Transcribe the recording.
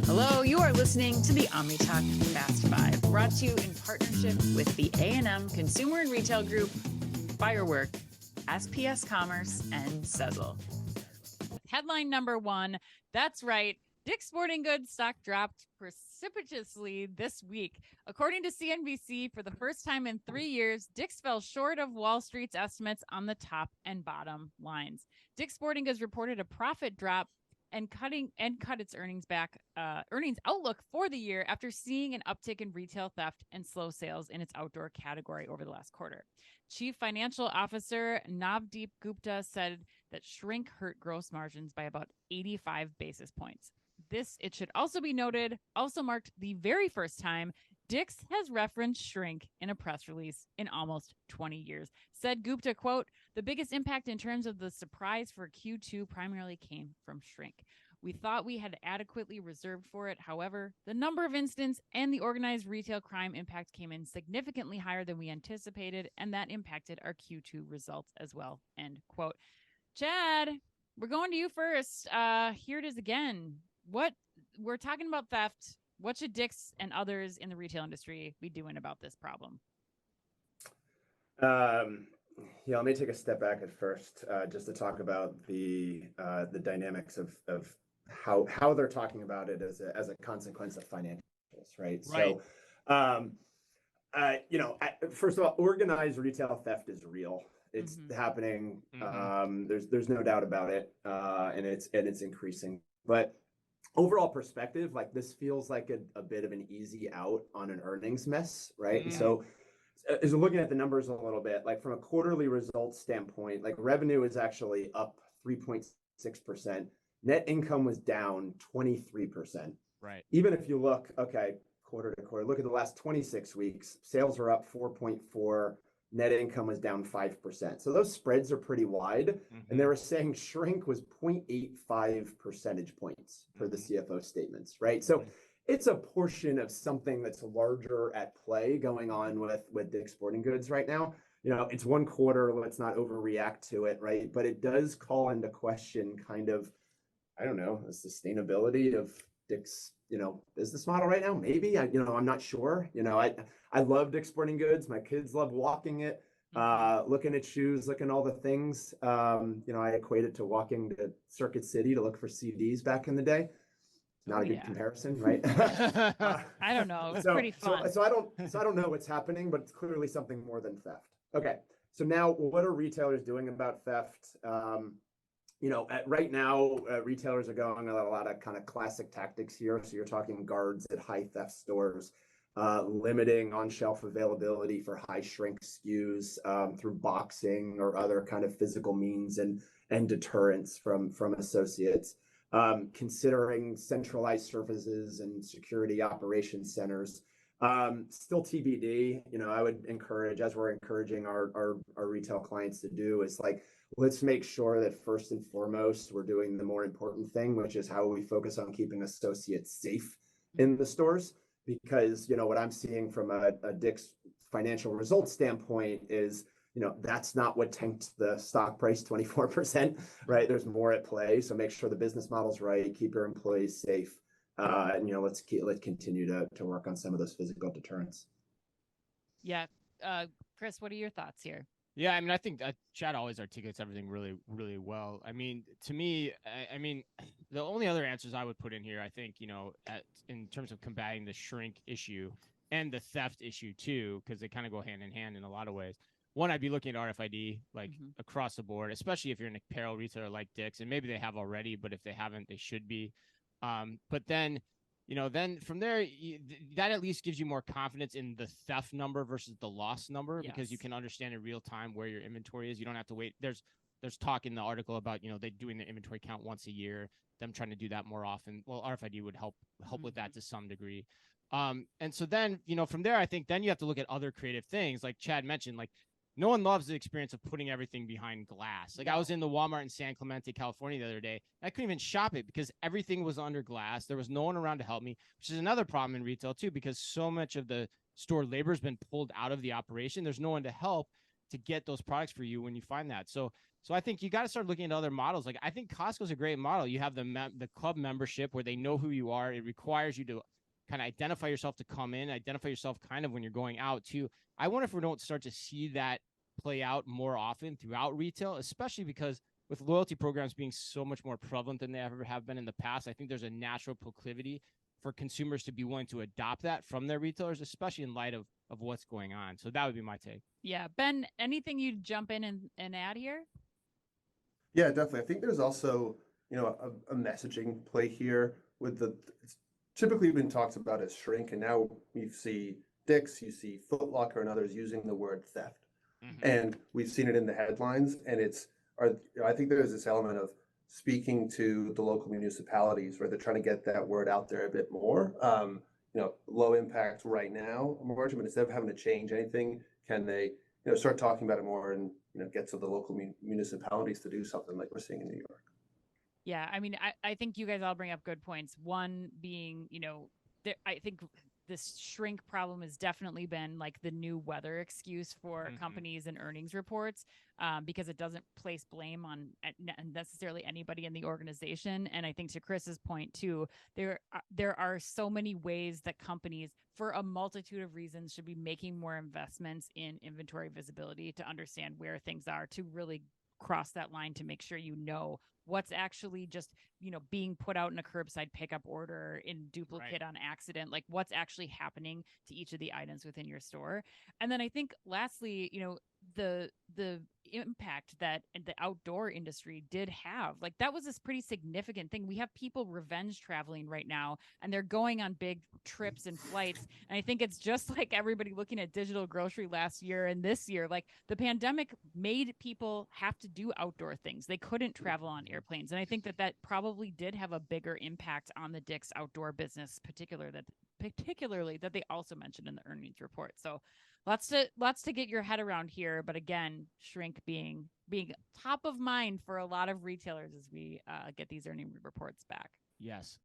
Hello, you are listening to the OmniTalk Fast Five, brought to you in partnership with the A&M Consumer and Retail Group, Firework, SPS Commerce, and Sezzle. Headline number one, that's right, Dick's Sporting Goods stock dropped precipitously this week. According to CNBC, for the first time in 3 years, Dick's fell short of Wall Street's estimates on the top and bottom lines. Dick's Sporting Goods reported a profit drop and cut its earnings outlook for the year after seeing an uptick in retail theft and slow sales in its outdoor category over the last quarter. Chief Financial Officer Navdeep Gupta said that shrink hurt gross margins by about 85 basis points. This, it should also be noted, also marked the very first time Dick's has referenced shrink in a press release in almost 20 years. Said Gupta, quote, "The biggest impact in terms of the surprise for Q2 primarily came from shrink. We thought we had adequately reserved for it. However, the number of incidents and the organized retail crime impact came in significantly higher than we anticipated, and that impacted our Q2 results as well," end quote. Chad, we're going to you first. Here it is again. We're talking about theft. What should Dick's and others in the retail industry be doing about this problem? Let me take a step back at first, just to talk about the dynamics of how they're talking about it as a consequence of financials, right? Right. So, first of all, organized retail theft is real. It's happening. Mm-hmm. There's no doubt about it, and it's increasing. But overall perspective, like, this feels like a bit of an easy out on an earnings mess, right? And so, as we're looking at the numbers a little bit, like from a quarterly results standpoint, like revenue is actually up 3.6%. Net income was down 23%. Right. Even if you look, quarter to quarter, look at the last 26 weeks, sales are up 4.4%. Net income was down 5%. So those spreads are pretty wide. And they were saying shrink was 0.85 percentage points per the CFO statements, right? So it's a portion of something that's larger at play going on with Dick's Sporting Goods right now. It's one quarter, let's not overreact to it, right? But it does call into question kind of, I don't know, the sustainability of Dick's, business model right now. Maybe, I'm not sure. I love Dick's Sporting Goods. My kids love walking it, looking at shoes, looking at all the things. I equate it to walking to Circuit City to look for CDs back in the day. Not a good comparison, right? I don't know. It's pretty fun. So I don't know what's happening, but it's clearly something more than theft. Okay. So now what are retailers doing about theft? Right now, retailers are going a lot of kind of classic tactics here. So you're talking guards at high theft stores, limiting on-shelf availability for high shrink SKUs through boxing or other kind of physical means and deterrence from associates. Considering centralized services and security operations centers. Still TBD, I would encourage, as we're encouraging our retail clients to do, is like, let's make sure that first and foremost, we're doing the more important thing, which is how we focus on keeping associates safe in the stores. Because, what I'm seeing from a Dick's financial results standpoint is, that's not what tanked the stock price 24%, right? There's more at play. So make sure the business model's right, keep your employees safe. And, let's continue to work on some of those physical deterrents. Yeah. Chris, what are your thoughts here? Yeah, I mean, I think Chad always articulates everything really, really well. I mean, to me, the only other answers I would put in here, I think, in terms of combating the shrink issue and the theft issue too, because they kind of go hand in hand in a lot of ways. One, I'd be looking at RFID across the board, especially if you're an apparel retailer like Dick's, and maybe they have already, but if they haven't, they should be. But then, then from there, that at least gives you more confidence in the theft number versus the loss number, because you can understand in real time where your inventory is. You don't have to wait. There's talk in the article about, they doing the inventory count once a year, them trying to do that more often. Well, RFID would help with that to some degree. And so then, from there, I think then you have to look at other creative things like Chad mentioned, like, no one loves the experience of putting everything behind glass. Like, I was in the Walmart in San Clemente, California the other day. I couldn't even shop it because everything was under glass. There was no one around to help me, which is another problem in retail too, because so much of the store labor has been pulled out of the operation. There's no one to help. to get those products for you when you find that. So I think you got to start looking at other models. Like I think Costco's a great model. You have the club membership where they know who you are. It requires you to kind of identify yourself to come in, identify yourself kind of when you're going out too. I wonder if we don't start to see that play out more often throughout retail, especially because with loyalty programs being so much more prevalent than they ever have been in the past. I think there's a natural proclivity for consumers to be willing to adopt that from their retailers, especially in light of what's going on. So that would be my take. Yeah. Ben, anything you'd jump in and add here? Yeah, definitely. I think there's also, a messaging play here with it's typically been talked about as shrink, and now you see Dick's, you see Foot Locker and others using the word theft. And we've seen it in the headlines, and I think there's this element of speaking to the local municipalities where they're trying to get that word out there a bit more. Low impact right now, margin, but instead of having to change anything, can they, start talking about it more and, get to the local municipalities to do something like we're seeing in New York. Yeah, I mean, I think you guys all bring up good points. One being, I think this shrink problem has definitely been like the new weather excuse for companies and earnings reports, because it doesn't place blame on necessarily anybody in the organization. And I think to Chris's point too, there are so many ways that companies, for a multitude of reasons, should be making more investments in inventory visibility to understand where things are, to really cross that line, to make sure what's actually just being put out in a curbside pickup order in duplicate on accident, like what's actually happening to each of the items within your store. And then I think lastly, the impact that the outdoor industry did have, like that was this pretty significant thing. We have people revenge traveling right now, and they're going on big trips and flights. And I think it's just like everybody looking at digital grocery last year and this year, like the pandemic made people have to do outdoor things. They couldn't travel on airplanes. And I think that probably did have a bigger impact on the Dick's outdoor business, particularly that they also mentioned in the earnings report. So lots to get your head around here. But again, shrink being top of mind for a lot of retailers as we get these earnings reports back. Yes.